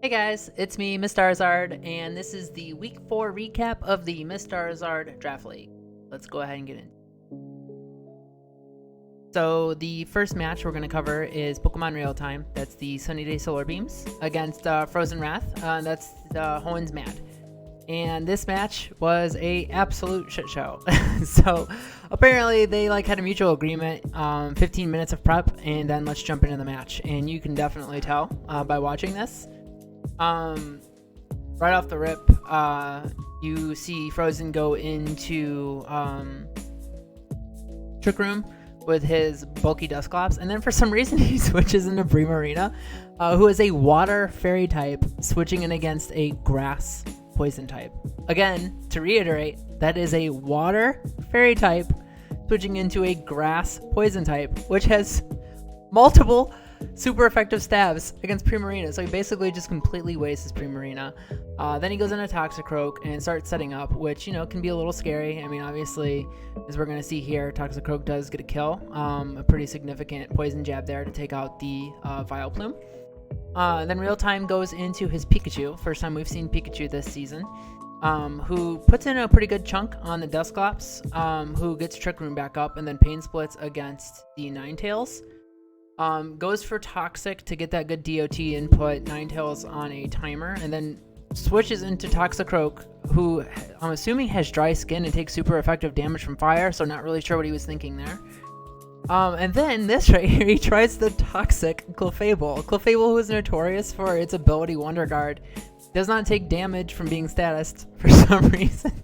Hey guys, it's me, MissDarizard, and this is the Week 4 recap of the MissDarizard Draft League. Let's go ahead and get in. So the first match we're going to cover is Pokemon RealTime. That's the Sunny Day Solar Beams against Frozen Wrath. That's Hoenn Mad. And this match was a absolute shit show. So apparently they had a mutual agreement, 15 minutes of prep, and then let's jump into the match. And you can definitely tell by watching this. Right off the rip, you see Frozen go into Trick Room with his bulky Dusclops, and then for some reason he switches into Primarina, who is a water fairy type, switching in against a grass poison type. Again, to reiterate, that is a water fairy type switching into a grass poison type, which has multiple super effective stabs against Primarina. So he basically just completely wastes his Primarina. Then he goes into Toxicroak and starts setting up, which, can be a little scary. I mean, obviously, as we're going to see here, Toxicroak does get a kill. A pretty significant poison jab there to take out the Vileplume. Then RealTime goes into his Pikachu. First time we've seen Pikachu this season. Who puts in a pretty good chunk on the Dusclops, who gets Trick Room back up, and then Pain Splits against the Ninetales. Goes for Toxic to get that good DOT input, Ninetales on a timer, and then switches into Toxicroak, who I'm assuming has dry skin and takes super effective damage from fire, so not really sure what he was thinking there. And then this right here, he tries the Toxic Clefable. Clefable, who is notorious for its ability Wonder Guard, does not take damage from being statused for some reason.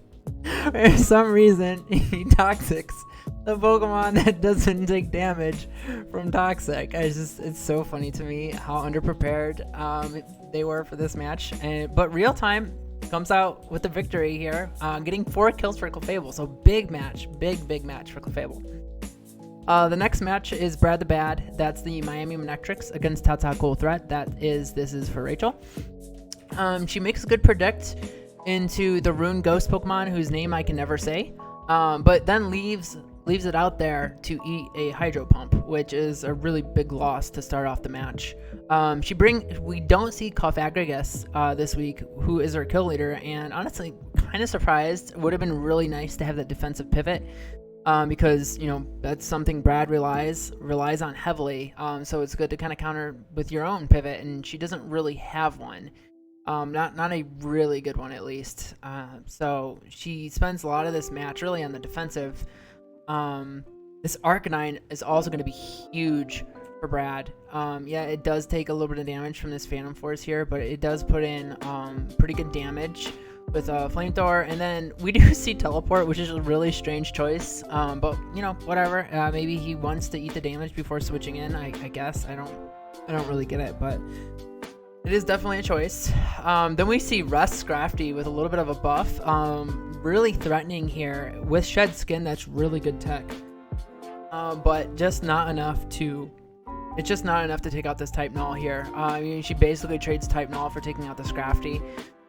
For some reason, he Toxics the Pokemon that doesn't take damage from Toxic. It's so funny to me how underprepared they were for this match. But RealTime comes out with the victory here, getting 4 kills for Clefable. So big match, big match for Clefable. The next match is Brad the Bad. That's the Miami Manectrix against Tatacool Threat. This is for Rachel. She makes a good predict into the Rune Ghost Pokemon, whose name I can never say, but then leaves it out there to eat a Hydro Pump, which is a really big loss to start off the match. We don't see Cofagrigus this week, who is our kill leader, and honestly, kind of surprised. It would have been really nice to have that defensive pivot, because that's something Brad relies on heavily. So it's good to kind of counter with your own pivot, and she doesn't really have one. Not a really good one, at least. So she spends a lot of this match really on the defensive. This Arcanine is also going to be huge for Brad. Yeah, it does take a little bit of damage from this Phantom Force here, but it does put in pretty good damage with Flamethrower. And then we do see Teleport, which is a really strange choice. But whatever. Maybe he wants to eat the damage before switching in. I guess I don't really get it, but it is definitely a choice. Then we see Russ Scrafty with a little bit of a buff. Really threatening here with Shed Skin. That's really good tech. But just not enough to... It's just not enough to take out this Type Null here. I mean, she basically trades Type Null for taking out the Scrafty.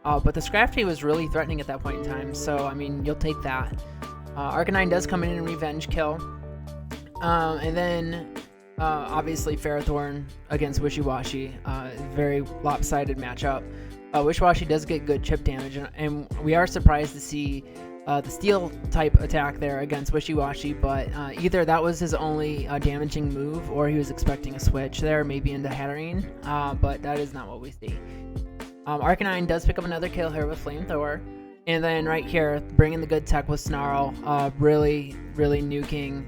But the Scrafty was really threatening at that point in time. So, I mean, you'll take that. Arcanine does come in and revenge kill. And then... obviously Ferrothorn against Wishiwashi, very lopsided matchup. Wishiwashi does get good chip damage, and we are surprised to see the Steel type attack there against Wishiwashi, but either that was his only damaging move, or he was expecting a switch there, maybe into Hatterene, but that is not what we see. Arcanine does pick up another kill here with Flamethrower, and then right here, bringing the good tech with Snarl, really nuking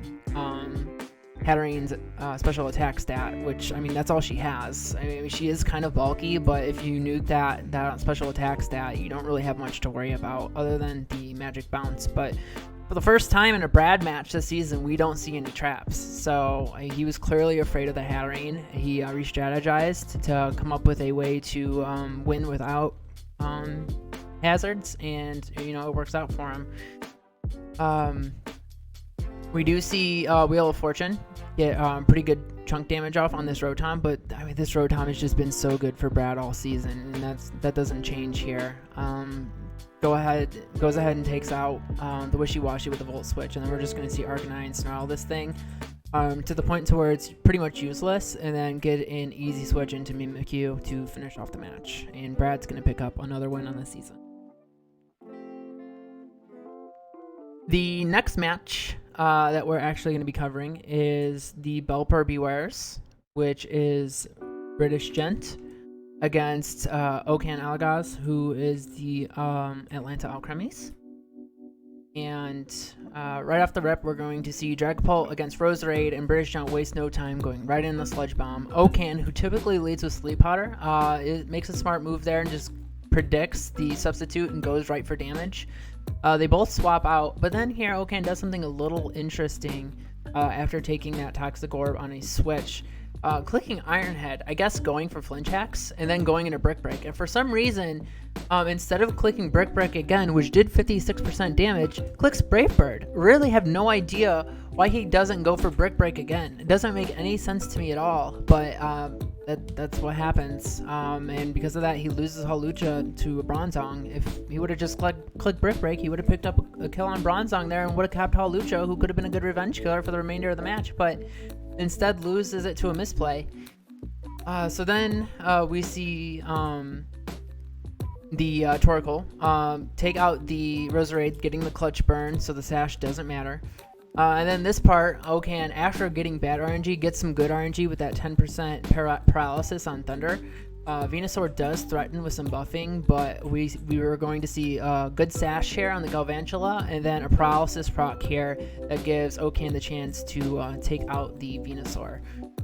Hatterene's special attack stat, which, I mean, that's all she has. I mean, she is kind of bulky, but if you nuke that special attack stat, you don't really have much to worry about other than the magic bounce. But for the first time in a Brad match this season, we don't see any traps. So he was clearly afraid of the Hatterene. He re-strategized to come up with a way to win without hazards, and, it works out for him. We do see Wheel of Fortune get pretty good chunk damage off on this Rotom, but I mean, this Rotom has just been so good for Brad all season, and that doesn't change here. Goes ahead and takes out the Wishiwashi with the Volt Switch, and then we're just going to see Arcanine snarl this thing. to the point to where it's pretty much useless, and then get an easy switch into Mimikyu to finish off the match. And Brad's going to pick up another win on the season. The next match that we're actually going to be covering is the Belper Bewares, which is British Gent against Okan Alagaz, who is the Atlanta Alchemies. And right off the rip, we're going to see Dragapult against Roserade, and British Gent waste no time going right in the Sludge Bomb. Okan, who typically leads with Sleep Powder, it makes a smart move there and just predicts the substitute and goes right for damage. They both swap out, but then here Okan does something a little interesting after taking that Toxic Orb on a switch. Clicking Iron Head, I guess going for Flinch Hacks, and then going into Brick Break. And for some reason, instead of clicking Brick Break again, which did 56% damage, clicks Brave Bird. Really have no idea why he doesn't go for Brick Break again. It doesn't make any sense to me at all, but that's what happens. And because of that, he loses Hawlucha to a Bronzong. If he would have just clicked Brick Break, he would have picked up a kill on Bronzong there and would have capped Hawlucha, who could have been a good revenge killer for the remainder of the match, but instead loses it to a misplay. So then we see the Torkoal take out the Roserade, getting the clutch burn, so the sash doesn't matter. And then this part, Okan, after getting bad RNG, gets some good RNG with that 10% paralysis on Thunder. Venusaur does threaten with some buffing, but we were going to see a good sash here on the Galvantula, and then a paralysis proc here that gives Okan the chance to take out the Venusaur.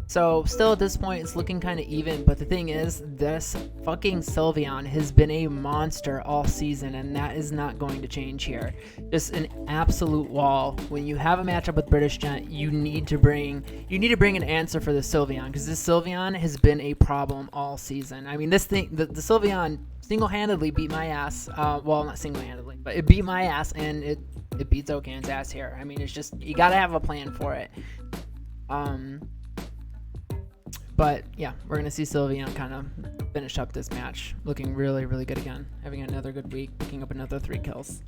So still at this point, it's looking kind of even, but the thing is, this fucking Sylveon has been a monster all season, and that is not going to change here. Just an absolute wall. When you have a matchup with British Gent, you need to bring an answer for the Sylveon, because this Sylveon has been a problem all season. I mean, this thing, the Sylveon single-handedly beat my ass. Well, not single-handedly, but it beat my ass, and it beats Okan's ass here. I mean, it's just, you gotta have a plan for it. But yeah, we're going to see Sylveon kind of finish up this match, looking really, really good again, having another good week, picking up another 3 kills.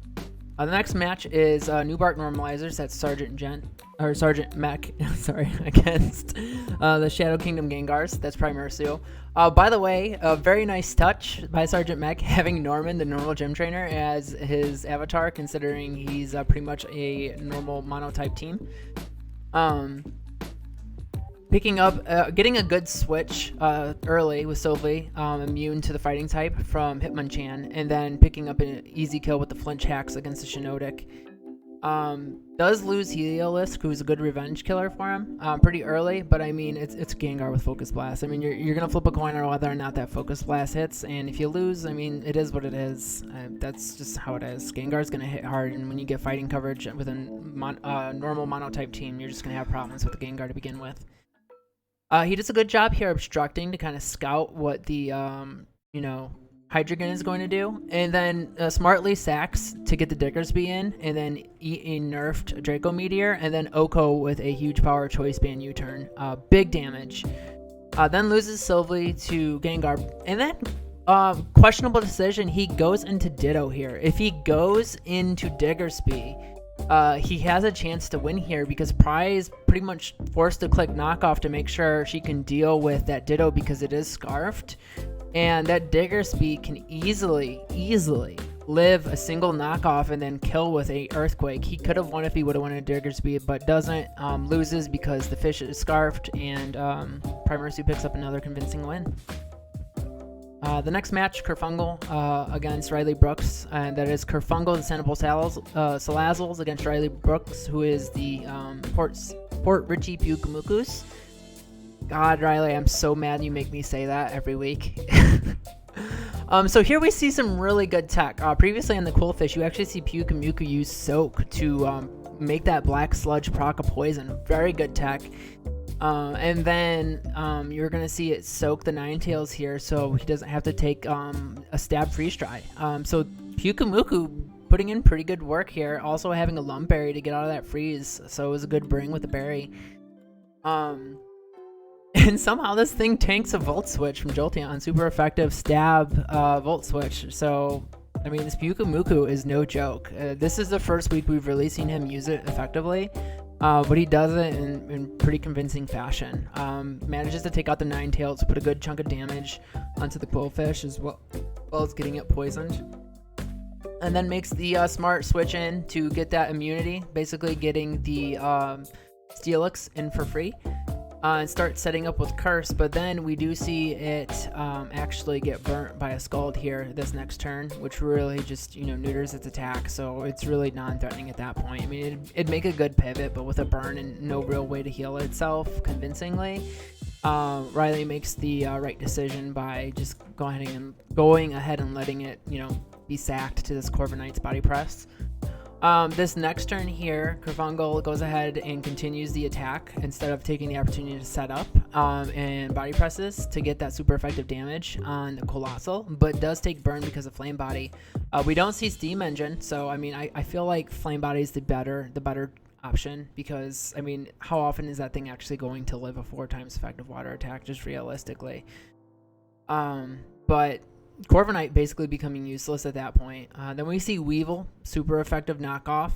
The next match is New Bark Normalizers. That's Sergeant Mech, sorry, against the Shadow Kingdom Gengars. That's Primarsu. By the way, a very nice touch by Sergeant Mech having Norman, the normal gym trainer, as his avatar, considering he's pretty much a normal mono-type team. Picking up, getting a good switch early with Sylvie, immune to the fighting type from Hitmonchan, and then picking up an easy kill with the flinch hacks against the Shiinotic. Does lose Heliolisk, who's a good revenge killer for him, pretty early, but I mean, it's Gengar with Focus Blast. I mean, you're going to flip a coin on whether or not that Focus Blast hits, and if you lose, I mean, it is what it is. That's just how it is. Gengar's going to hit hard, and when you get fighting coverage with a normal mono-type team, you're just going to have problems with the Gengar to begin with. He does a good job here obstructing to kind of scout what the, Hydreigon is going to do. And then smartly sacks to get the Diggersby in, and then eat a nerfed Draco Meteor, and then Oko with a huge power choice band U-turn. Big damage. Then loses Sylvie to Gengar. And then, questionable decision, he goes into Ditto here. If he goes into Diggersby, he has a chance to win here because Pry is pretty much forced to click knockoff to make sure she can deal with that Ditto because it is scarfed, and that Diggersby can easily live a single knockoff and then kill with a Earthquake. He could have won if he would have won a Diggersby, but doesn't. Loses because the fish is scarfed, and Primarsu picks up another convincing win. The next match, Kerfungal against Riley Brooks, and that is Kerfungal, the Sandoval Salazzles against Riley Brooks, who is the Port Richie Pyukumukus. God, Riley, I'm so mad you make me say that every week. So here we see some really good tech. Previously on the Quillfish, you actually see Pyukumuku use Soak to make that black sludge proc a poison. Very good tech. And then you're going to see it soak the Ninetales here, so he doesn't have to take a stab freeze dry. So Pyukumuku putting in pretty good work here, also having a Lump Berry to get out of that freeze, so it was a good bring with the berry. And somehow this thing tanks a Volt Switch from Jolteon, super effective stab Volt Switch. So, I mean, this Pyukumuku is no joke. This is the first week we've really seen him use it effectively. but he does it in pretty convincing fashion. Manages to take out the Ninetales, put a good chunk of damage onto the Quillfish as well as getting it poisoned. And then makes the smart switch in to get that immunity, basically getting the Steelix in for free. And start setting up with Curse, but then we do see it actually get burnt by a Scald here this next turn, which really just, neuters its attack, so it's really non-threatening at that point. I mean, it'd make a good pivot, but with a burn and no real way to heal itself convincingly, Riley makes the right decision by just going ahead and letting it, be sacked to this Corviknight's Body Press. This next turn here, Crafungal goes ahead and continues the attack instead of taking the opportunity to set up and body presses to get that super effective damage on the Colossal, but does take burn because of Flame Body. We don't see Steam Engine, so I mean, I feel like Flame Body is the better option, because I mean, how often is that thing actually going to live a 4 times effective water attack, just realistically? But Corviknight basically becoming useless at that point. Then we see Weevil, super effective knockoff,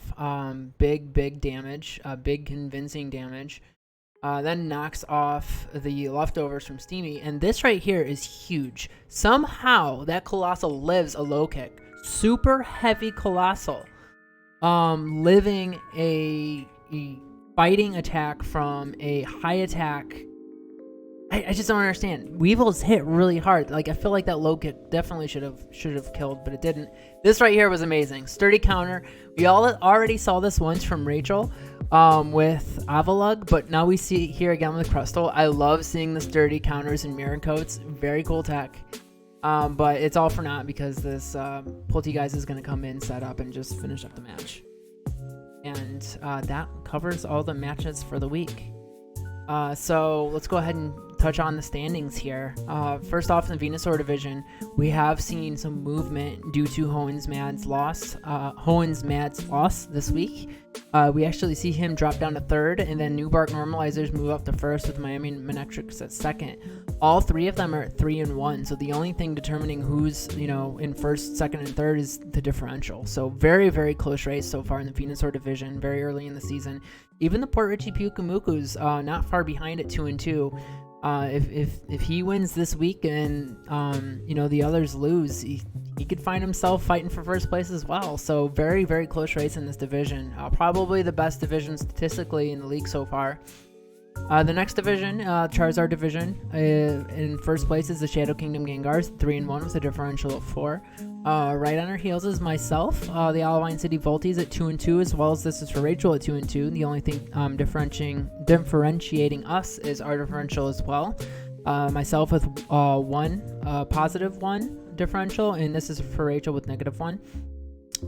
big damage, big convincing damage. Then knocks off the leftovers from Steamy, and this right here is huge. Somehow that Colossal lives a low kick. Super heavy Colossal, living a fighting attack from a high attack. I just don't understand. Weevil's hit really hard. Like, I feel like that low kick definitely should have killed, but it didn't. This right here was amazing. Sturdy counter. We all already saw this once from Rachel with Avalug, but now we see it here again with Crustle. I love seeing the sturdy counters and mirror coats. Very cool tech. But it's all for naught because this Poltegeist is going to come in, set up, and just finish up the match. And that covers all the matches for the week. So let's go ahead and touch on the standings here. First off, in the Venusaur division, we have seen some movement due to Hoenn Mad's loss this week. We actually see him drop down to 3rd, and then Newbark Normalizers move up to 1st with Miami Manectrics at 2nd. All 3 of them are at 3 and 1, so the only thing determining who's in 1st, 2nd, and 3rd is the differential. So very close race so far in the Venusaur division, very early in the season. Even the Port Richey Pukumuku's not far behind at 2 and 2. If he wins this week and the others lose, he could find himself fighting for 1st place as well. So very close race in this division. Probably the best division statistically in the league so far. The next division, Charizard division, in 1st place is the Shadow Kingdom Gengars, 3 and 1 with a differential of 4. Right on our heels is myself, the Alawine City Volties at 2 and 2, as well as this is for Rachel at 2 and 2. The only thing differentiating us is our differential as well. Myself with positive 1 differential, and this is for Rachel with -1.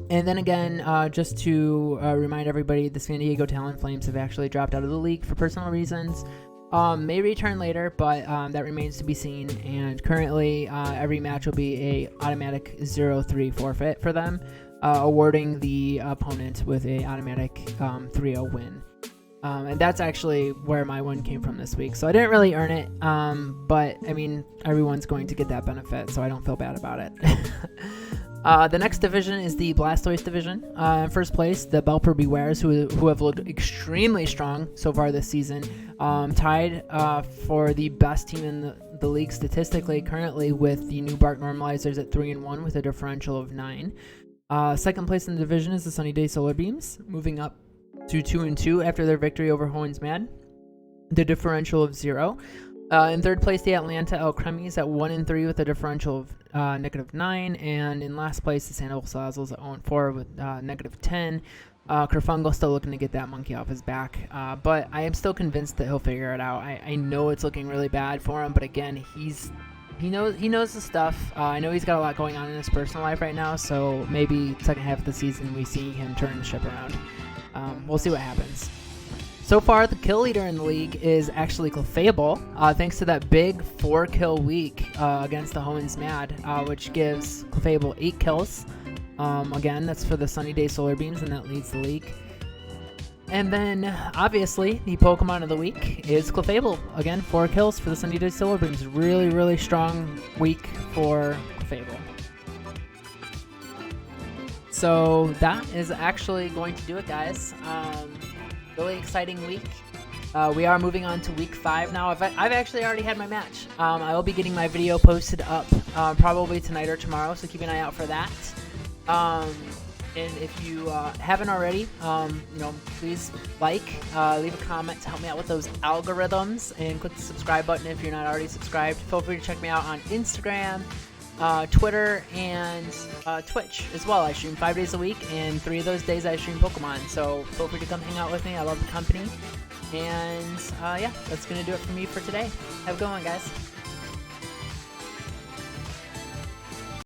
And then again, just to remind everybody, the San Diego Talonflames have actually dropped out of the league for personal reasons. May return later, but that remains to be seen. And currently, every match will be a automatic 0-3 forfeit for them, awarding the opponent with a automatic 3-0 win. And that's actually where my win came from this week. So I didn't really earn it, but I mean, everyone's going to get that benefit, so I don't feel bad about it. The next division is the Blastoise division. In 1st place, the Belper Bewares, who have looked extremely strong so far this season. Tied for the best team in the league statistically currently with the Newbark Normalizers at 3 and 1 with a differential of 9. 2nd place in the division is the Sunny Day Solar Beams, moving up to 2 and 2 after their victory over Hoenn Mad, the differential of 0. In 3rd place, the Atlanta El Cremies at 1 and 3 with a differential of -9, and in last place, the Sandoval Sazzles at 0 and 4 with -10. Crafungal still looking to get that monkey off his back, but I am still convinced that he'll figure it out. I know it's looking really bad for him, but again, he knows the stuff. I know he's got a lot going on in his personal life right now, so maybe 2nd half of the season we see him turn the ship around. We'll see what happens. So far, the kill leader in the league is actually Clefable, thanks to that big 4-kill week against the Hoenn Mad, which gives Clefable 8 kills. Again, that's for the Sunny Day Solar Beams, and that leads the league. And then, obviously, the Pokemon of the week is Clefable. Again, 4 kills for the Sunny Day Solar Beams. Really strong week for Clefable. So that is actually going to do it, guys. really exciting week. We are moving on to week 5 now. I've actually already had my match. I will be getting my video posted up probably tonight or tomorrow, so keep an eye out for that. And if you haven't already, please leave a comment to help me out with those algorithms, and click the subscribe button if you're not already subscribed. Feel free to check me out on Instagram, Twitter, and Twitch as well. I stream 5 days a week, and 3 of those days I stream Pokemon, so feel free to come hang out with me. I love the company. And yeah, that's gonna do it for me for today. Have a good one, guys.